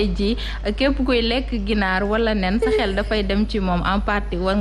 ji képp kuy lekk ginaar wala nen sa xel dafay dem ci moom en partie war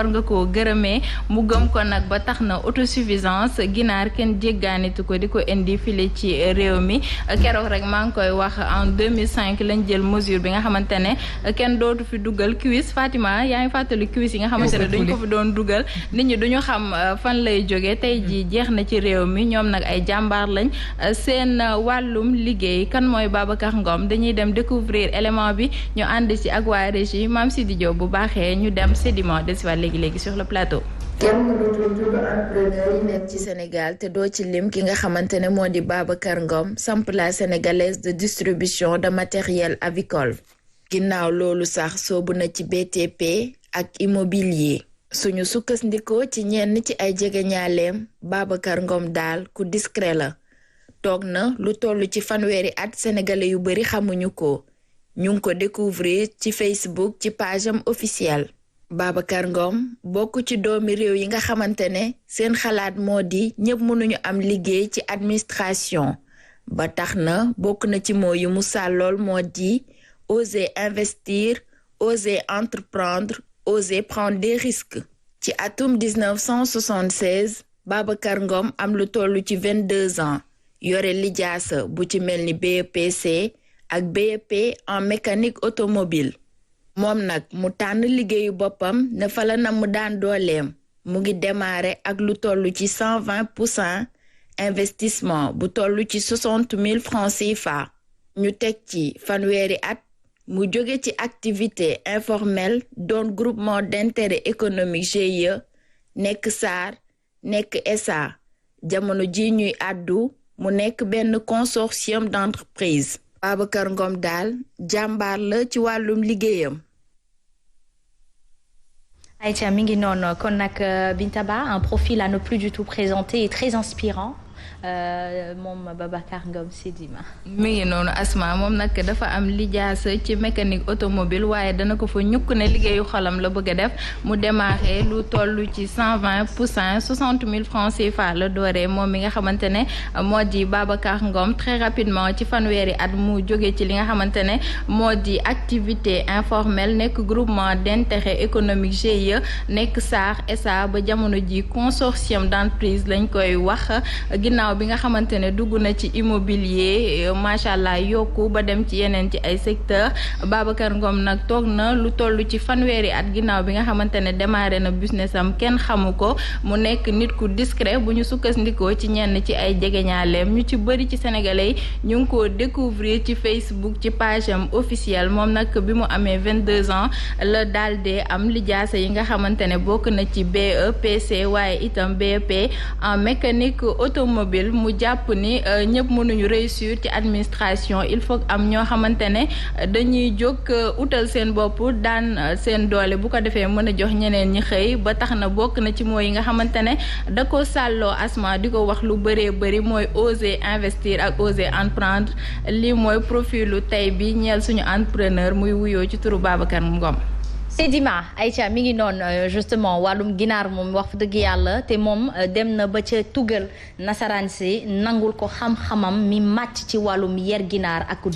nga koo gërëmee mu gëm ko nag ba tax na autosuffisance ginaar kenn jéggaanitu ko di ko indi file ci réew mi keroog rek maa ngi koy wax en 2005 lañ jël mesure bi nga xamante ne kenn dootu fi dugal cuisse Fatima yaa ngi fàttali cuisse yi nga xamante ne duñ ko fi doon dugal nit ñi duñu xam fan lay jógee tey ji jeex na ci réew mi ñoom nag ay jàmbaar lañ seen wàllum liggéey kan mooy Babacar Ngom dañuy dem découvrir élément bi ñu ànd ci ak waa régie Mame Sidi Diop bu baaxee ñu dem sédiment desiwaat léegi sur le plateau. kenn mënatul tudd entrepreneur yi nekk ci Sénégal te doo ci lim ki nga xamante ne moo di Babacar Ngom samp la sénégalaise de distribution de matériel avicole. ginnaaw loolu sax soobu na ci BTP ak immobilier. suñu sukkandikoo ci ñenn ci ay jegeñaaleem Babacar Ngom daal ku discret la. toog na lu toll ci fanweeri at sénégalais yu bari xamuñu ko. ñu ngi ko découvrir ci Facebook ci page am officielle. Babacar Ngom bokk ci doomi réew yi nga xamante ne seen xalaat moo di ñëpp mënuñu am liggéey ci administration ba tax na bokk na ci moo yu mu sàllool moo di oser investir oser entreprendre oser prendre des risques. ci atum 1976 Babacar Ngom am lu toll ci 22 ans yore lijaasa bu ci mel ni BEPC ak BEP en mécanique automobile. moom nag mu tànn liggéeyu boppam ne fa la na mu daan dooleem mu ngi démarré ak lu toll ci 120% investissement bu toll ci 60 000 francs CFA. ñu teg ci fanweeri at mu jóge ci activité informelle doon groupement d'intérêt économique GIE nekk SAR nekk SA jamono ji ñuy àddu mu nekk benn consortium d'entreprise. Babacar Ngom daal jàmbaar la ci wàllum liggéeyam. Aïcha mi ngi noonu kon nag Binta Ba un profil à ne plus du tout présenter et très inspirant. moom Babacar Ngom Sedima. mi ngi noonu Asma moom nag dafa am lijaasa ci mécanique automobile waaye dana ko fa ñukk ne liggéeyu xolam la bëgg a def mu démarré lu toll ci 120% 60 000 francs CFA la dooree moom mi nga xamante ne moo di Babacar Ngom très rapidement ci fanweeri at mu jóge ci li nga xamante ne moo di activité informelle nekk groupement d'intérêt économique GIE nekk SAR SA ba jamono ji consortium d'entreprise lañ koy wax ginnaaw bi nga xamante ne dugg na ci immobilier macha allah yokku ba dem ci yeneen ci ay secteur Babacar Ngom nag toog na lu toll ci fanweeri at ginnaaw bi nga xamante ne démarré na business am kenn xamu ko mu nekk nit ku discret bu ñu sukkandikoo ci ñenn ci ay jegeñaaleem ñu ci bëri ci sénégalais yi ñu ngi ko découvrir ci Facebook ci page am officielle moom nag bi mu amee 22 ans la daal de am lijaasa yi nga xamante ne bokk na ci BEPC waaye itam BEP en mécanique automobile mu jàpp ni ñëpp mënuñu réussir ci administration il faut am ñoo xamante ne dañuy jóg utal seen bopp daan seen doole bu ko defee mën a jox ñeneen ñi xëy ba tax na bokk na ci mooy yi nga xamante ne da ko sàlloo Asma di ko wax lu bëree bëri mooy oser investir ak oser entreprendre lii mooy profilu tey bi ñeel suñu entrepreneur muy wuyoo ci turu Babacar Ngom. Sedima Aïcha mi ngi noonu justement wàllum ginaar moom wax dëgg yàlla te moom dem na ba ca tugal nasaraan si nangul ko xam-xamam mi màcc ci wàllum yer ginaar ak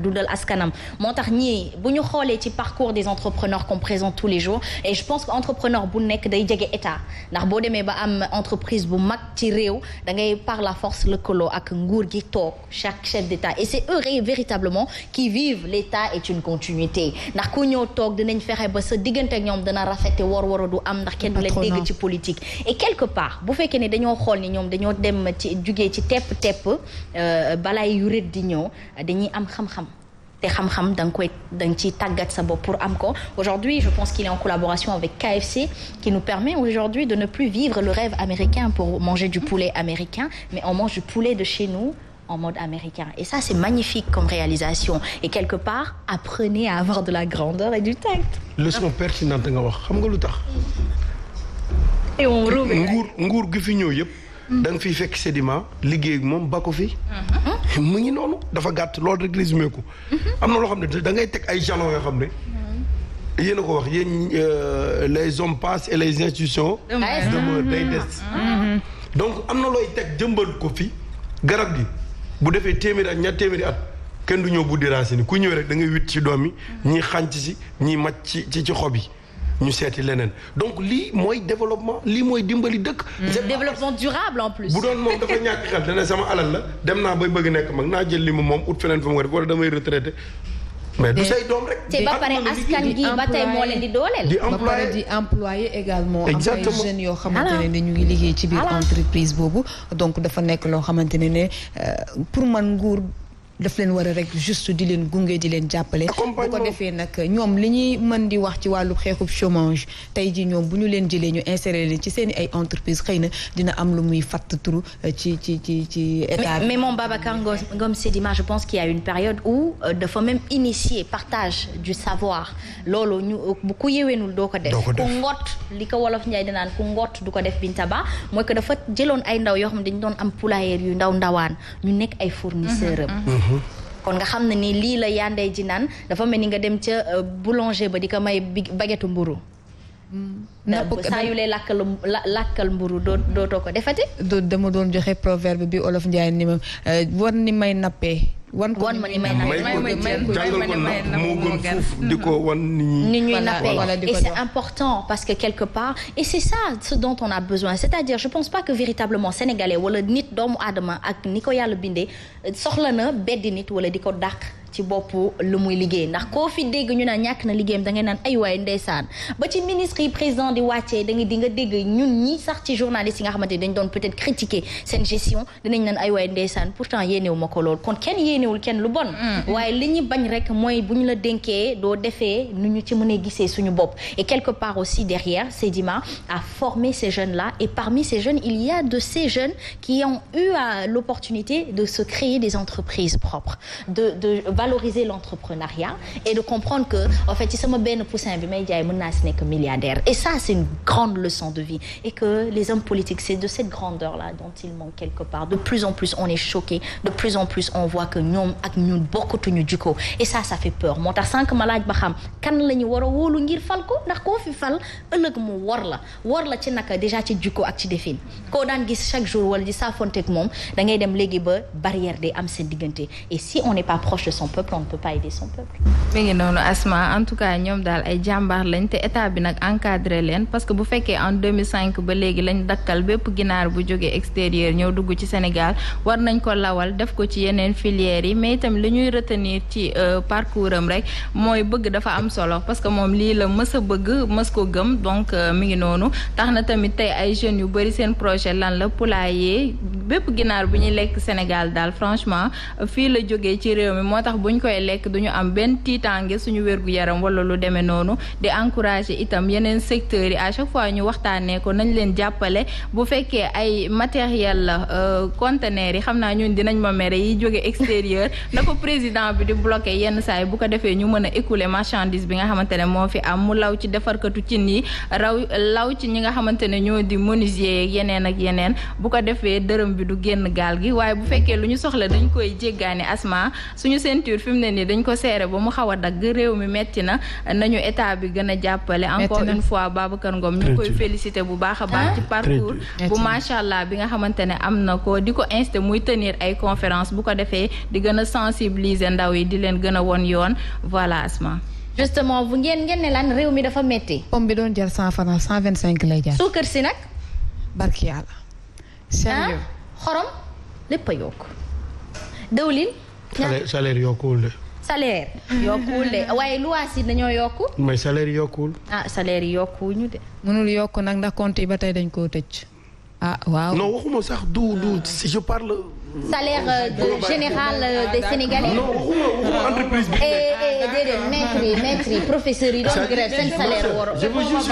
dundal askanam moo tax ñii bu ñu xoolee ci parcours des entrepreneurs qu'on présente tous les jours et je pense que entrepreneur bu nekk day jege état ndax boo demee ba am entreprise bu mag ci réew da ngay par la force lëkkaloo ak nguur gi toog chaque chef d'état et c'est eux véritablement qui vivent l'état est une continuité ndax ku ñëw toog dinañ fexe ba sa diggante ak ñoom dana rafete war du am ndax kenn du leen dégg ci politique et quelque part bu fekkee ne dañoo xool ni ñoom dañoo dem ci jugee ci tepp balaay yu rët di ñëw dañuy am xam-xam te xam-xam da nga ciy tàggat sa bopp pour am ko aujourd'hui je pense qu'il est en collaboration avec KFC qui nous permet aujourd'hui de ne plus vivre le rêve américain pour manger du poulet américain mais on mange du poulet de chez nous en mode américain et ça c'est magnifique comme réalisation et quelque part apprenez à avoir de la grandeur et du tact. leçon pertinente nga wax xam nga lu tax. nguur gi fi ñëw yëpp. da nga fiy fekk Sedima liggéey ak moom ba ko fi. mu ngi noonu dafa gàtt loolu rek résumé ko. am na loo xam ne da ngay teg ay jalons yoo xam ne. yéen a ko wax yéen les hommes passent et les institutions. demeurent day des. donc am na looy teg jëmbal ko fi garab gi. bu defee téeméeri at ñaar téeméeri at kenn du ñëw buddi racine yi ku ñëw rek da ngay witt ci doom yi ñii xànc si ñii màcc ci xob yi ñu seeti leneen donc lii mooy développement lii mooy dimbali dëkk. développement durable en plus. bu doon moom dafa ñàkk xel dana sama alal la dem naa bay bëgg nekk mag naa jël li mu moom ut feneen fa mu ko def wala damay retraité. mais du say doom rek. te ba pare askan gi ba tey moo leen di dooleel. ba pare di employé également. exactement am ay jeunes yoo xamante ne ñu ngi liggéey ci biir entreprise boobu. donc dafa nekk loo xamante ne pour man nguur. daf leen war a rek juste di leen gunge di leen jàppale. bu ko defee nag ñoom li ñuy mën di wax ci wàllu xeexub chômage tey ji ñoom bu ñu leen jëlee ñu insérer leen ci seen i ay entreprise xëy na dina am lu muy fatt turu ci état bi. mais moom Babacar Ngom Sedima je pense qu'il y a une période où dafa même initier partage du savoir loolu ñu ku yéwénul doo ko def. ku ngott li ko wolof Njaay dinaan ku ngott du ko def Bintaba mooy que dafa jëloon ay ndaw yoo xam ne dañu doon am poulailler yu ndawaan ñu nekk ay fournisseurs am. kon nga xam ne ni lii la yandey ji naan dafa mel ni nga dem ca boulanger ba di ko may baguette mburu saa yu lay làkkal mburu dootoo ko defati. dama doon joxe proverbe bi olof Njaay ni ma war ni may nappee. wan ma ni may nappee jàngal ko napp moo gën fuuf di ko wan ni ñuy nappee. Et c'est important parce que quelque part et c'est ça ce dont on a besoin c'est-à-dire je pense pas que véritablement sénégalais wala nit doomu aadama ak ni ko yàlla bindee soxla na beddi nit wala di ko dàq ci boppu lu muy liggéey ndax koo fi dégg ñu naan ñàkk na liggéeyam da ngay naan ay waay ndeysaan ba ci ministre yi président di wàccee da nga di nga dégg ñun ñi sax ci journalistes yi nga xamante ni dañ doon peut-être critiquer seen gestion dinañ naan ay waay ndeysaan pourtant yéenewu ma ko lool kon kenn yéenewul kenn lu bon waaye li ñu bañ rek mooy bu ñu la dénkee doo defee nu ñu ci mënee gisee suñu bopp et quelque part aussi derrière Sedima a formé ces jeunes-là et parmi ces jeunes il y a de ces jeunes qui ont eu l'opportunité de se créer des entreprises propres de valoriser l'entrepreneuriat et de comprendre que en fait ci sama benn poussin bi may jaay mën naa si nekk milliardaire et ça c'est une grande leçon de vie et que les hommes politiques c'est de cette grandeur-là dont il manque quelque part de plus en plus on est choqué de plus en plus on voit que ñoom ak ñun bokkatuñu jikko et ça fait peur moo tax sànq ma laaj ba xam kan la ñu war a wóolu ngir fal ko ndax koo fi fal ëllëg mu war la ci naka déjà ci jikko ak ci defin koo daan gis chaque jour wala di saafonteeg moom da ngay dem léegi ba barrière day am seen diggante et si on n'est pas proche de son peuple on ne peut pas aider son peuple. mi ngi noonu Asma en tout cas ñoom daal ay jàmbaar lañ te état bi nag encadré leen parce que bu fekkee en 2005 ba léegi lañ dakkal bépp ginaar bu jógee extérieur ñëw dugg ci Sénégal war nañ ko lawal def ko ci yeneen filières yi mais itam li ñuy retenir ci parcours am rek mooy bëgg dafa am solo parce que moom lii la mës a bëgg mës ko gëm donc mi ngi noonu tax na tamit tey ay jeunes yu bëri seen projet lan la poulailler bépp ginaar bu ñuy lekk Sénégal daal franchement fii la jógee ci réew mi moo tax buñ koy lekk duñu am benn tiitaange suñu wérgu yaram wala lu demee noonu di encourager itam yeneen secteurs yi à chaque fois ñu waxtaanee ko nañ leen jàppale bu fekkee ay matériel la conteneurs yi xam naa ñun dinañ ma mere yi jóge extérieur na ko président bi di bloqué yenn saa yi bu ko defee ñu mën a écouler marchandise bi nga xamante ne moo fi am mu law ci defarkatu cin yi law ci ñi nga xamante ne ñoo di menuisier yeneen ak yeneen bu ko defee dërëm bi du génn gaal gi waaye bu fekkee lu ñu soxla dañ koy jéggaani Asma suñu ceinture fi mu ne nii dañ ko seere ba mu xaw a dagg réew mi metti na nañu état bi gën a jàppale encore une fois Babacar Ngom ñu koy féliciter bu baax a baax ci parcours bu macha allah bi nga xamante ne am na ko di ko inciter muy tenir ay conférence bu ko defee di gën a sensibiliser ndaw yi di leen gën a won yoon voilà Asma justement bu ngeen ne lan réew mi dafa metti pomme bi doon jar 100 francs 125 lay jar suukar si nag barki yàlla sérieux xorom lépp a yokk dëwlin salaire yokkuwul de. salaire yokkuwul de waaye luwaas yi dañoo yokku. mais salaire yokkuwul. salaire yi yokkuwuñu de. mënul yokk nag ndax compte yi ba tey dañ koo tëj. waaw. non waxuma sax du si je parle. salaire général des Sénégalais. non waxuma entreprise bi. déedéet maître yi professeurs yi doon grève seen salaire war. je veux juste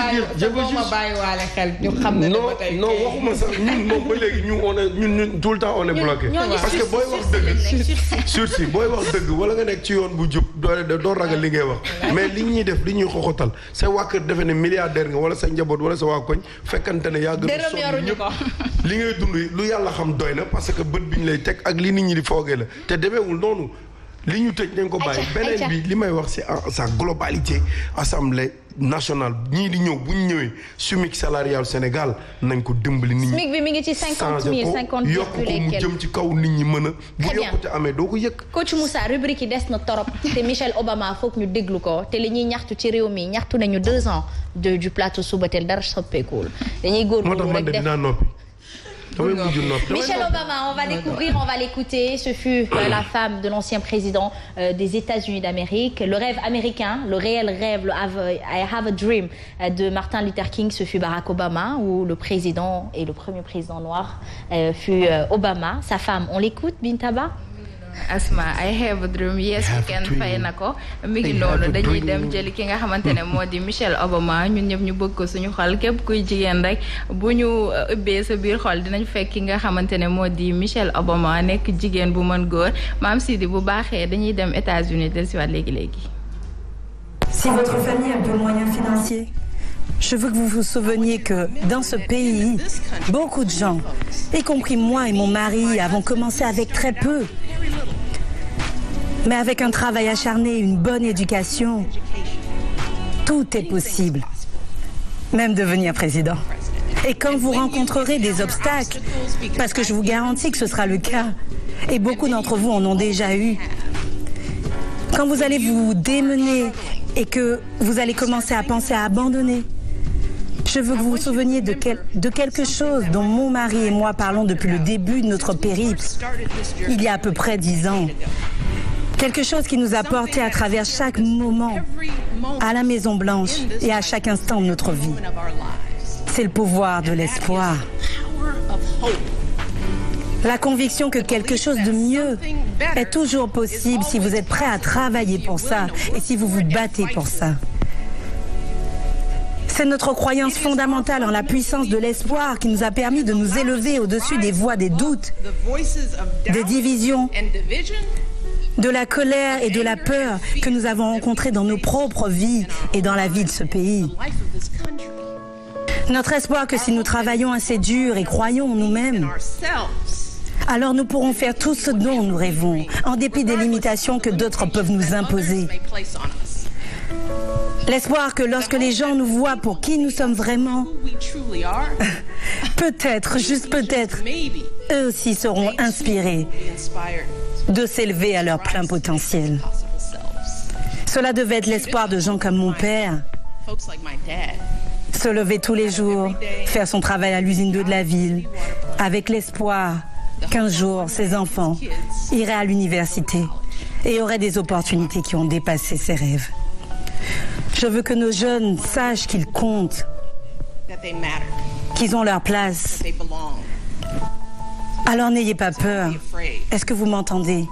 ma bàyyi waale xel ñu xam ne ba tey non waxuma sax ñun moom ba léegi ñun tout le temps on est bloqué. parce que booy wax dëgg sursis booy wax dëgg wala nga nekk ci yoon bu jub doo ragal li ngay wax mais li ñuy def li ñuy xoxotal sa waa kër defe ne milliardaire nga wala sa njaboot wala sa waa koñ fekkante ne yaa gën a sonn ñëpp li ngay dund lu yàlla xam doy na parce que bët bi ñu lay teg ak li nit ñi di foogee la te demeewul noonu li ñu tëj nañ ko bàyyi beneen bi li may wax c'est sa globalité assemblée nationale ñii di ñëw bu ñu ñëwee SMIC salarial Sénégal nañ ko dimbali nit ñi. SMIC bi mi ngi ci 50 000 50 000 yokk ko mu jëm ci kaw nit ñi mën a. bu yokkute amee doo ko yëg. coach Moussa rubrique yi des na torop te Michelle Obama foog ñu déglu ko te li ñuy ñaxtu ci réew mi ñaxtu nañu 2 ans du plateau Subatel dara soppeekuwul dañuy góorgóorlu rek def dinaa noppi. Michelle Obama, on va découvrir, on va l'écouter. Ce fut la femme de l'ancien président des États-Unis d'Amérique. Le rêve américain, le réel rêve, le I have a dream de Martin Luther King, ce fut Barack Obama, où le président et le premier président noir fut Obama. Sa femme, on l'écoute, Bintaba? Asma, I have a dream, yes we can fay na ko mi ngi noonu dañuy dem jëli ki nga xamante ne moo di Michelle Obama ñun ñëpp ñu bëgg ko suñu xol képp kuy jigéen rek bu ñu ubbee sa biir xol dinañ fekk ki nga xamante ne moo di Michelle Obama nekk jigéen bu mën góor maam Sidi bu baaxee dañuy dem États-Unis del si waat léegi-léegi. Si votre famille a peu de moyens financiers, je veux que vous vous souveniez que dans ce pays, beaucoup de gens, y compris moi et mon mari, avons commencé avec très peu. Mais avec un travail acharné et une bonne éducation, tout est possible, même devenir président. Et quand vous rencontrerez des obstacles, parce que je vous garantis que ce sera le cas, et beaucoup d'entre vous en ont déjà eu, quand vous allez vous démener et que vous allez commencer à penser à abandonner, je veux que vous vous souveniez de quelque chose dont mon mari et moi parlons depuis le début de notre périple, il y a à peu près 10 ans. Quelque chose qui nous a portés à travers chaque moment, à la Maison Blanche et à chaque instant de notre vie. C'est le pouvoir de l'espoir. La conviction que quelque chose de mieux est toujours possible si vous êtes prêt à travailler pour ça et si vous vous battez pour ça. C'est notre croyance fondamentale en la puissance de l'espoir qui nous a permis de nous élever au-dessus des voix des doutes, des divisions, de la colère et de la peur que nous avons rencontrées dans nos propres vies et dans la vie de ce pays. Notre espoir que si nous travaillons assez dur et croyons en nous-mêmes, alors nous pourrons faire tout ce dont nous rêvons, en dépit des limitations que d'autres peuvent nous imposer. L'espoir que lorsque les gens nous voient pour qui nous sommes vraiment, peut-être, juste peut-être, eux aussi seront inspirés de s'élever à leur plein potentiel. Cela devait être l'espoir de gens comme mon père. Se lever tous les jours, faire son travail à l'usine d'eau de la ville, avec l'espoir qu'un jour, ses enfants iraient à l'université et auraient des opportunités qui ont dépassé ses rêves. Je veux que nos jeunes sachent qu'ils comptent, qu'ils ont leur place. Alors n'ayez pas peur. Est-ce que vous m'entendez?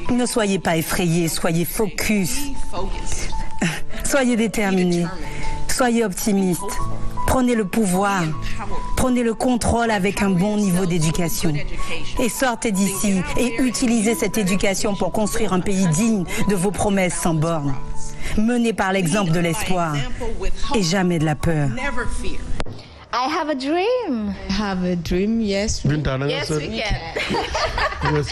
Ne soyez pas effrayés, soyez focus. Soyez déterminés, soyez optimistes. Prenez le pouvoir, prenez le contrôle avec un bon niveau d'éducation. Et sortez d'ici et utilisez cette éducation pour construire un pays digne de vos promesses sans bornes. Menés par l'exemple de l'espoir et jamais de la peur. I have a dream. I have a dream, yes. Yes we can.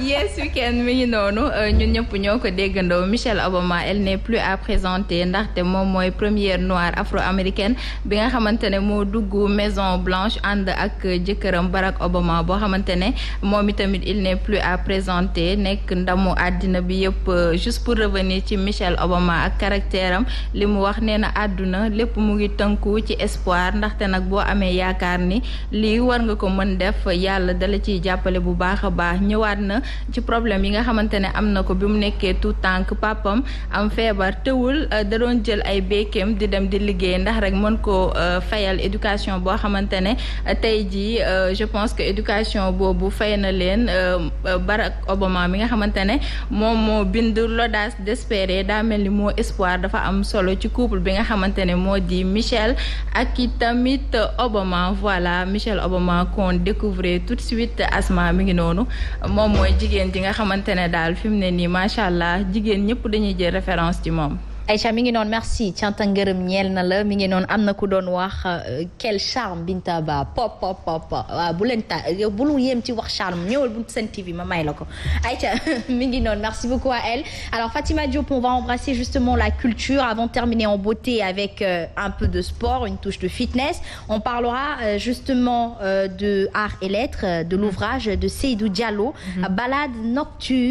Yes we can mi ngi noonu ñun ñëpp ñoo ko déggandoo Michelle Obama elle n'est plus à présenter ndaxte moom mooy première noire afro-américaine bi nga xamante ne moo dugg Maison Blanche ànd ak jëkkëram Barack Obama boo xamante ne moom itamit il n'est plus à présenter nekk ndamu àddina bi yëpp juste pour revenir ci Michelle Obama ak caractère am li mu wax nee na àdduna lépp mu ngi tënku ci espoir ndaxte nag boo amee yaakaar ni lii war nga ko mën def yàlla dala ciy jàppale bu baax a baax ñëwaat na ci problème yi nga xamante ne am na ko bi mu nekkee tout tànk papam am feebar teewul da doon jël ay béykeem di dem di liggéey ndax rek mën koo fayal éducation boo xamante ne tey jii je pense que éducation boobu fay na leen Barack Obama mi nga xamante ne moom moo bind l'audace d'espérer daa mel ni moo espoir dafa am solo ci couple bi nga xamante ne moo di Michelle ak itamit Obama. Voilà Michelle Obama qu'on découvrait tout de suite. Asma mi ngi noonu moom mooy jigéen ji nga xamante ne daal fi mu ne nii macha allah jigéen ñëpp dañuy jël référence ci moom. Aïcha mi ngi noonu merci canta ngërëm ñeel na la mi ngi noonu am na ku doon wax quel charme Binta Ba pop waaw bu leen bul yem ci wax charme ñëwal bu Sen TV ma may la ko Aïcha mi ngi noonu merci beaucoup à elle. Alors Fatima Diop, on va embrasser justement la culture avant de terminer en beauté avec un peu de sport, une touche de fitness. On parlera justement de art et lettres, de l'ouvrage de Seydou Diallo, Balade nocturne.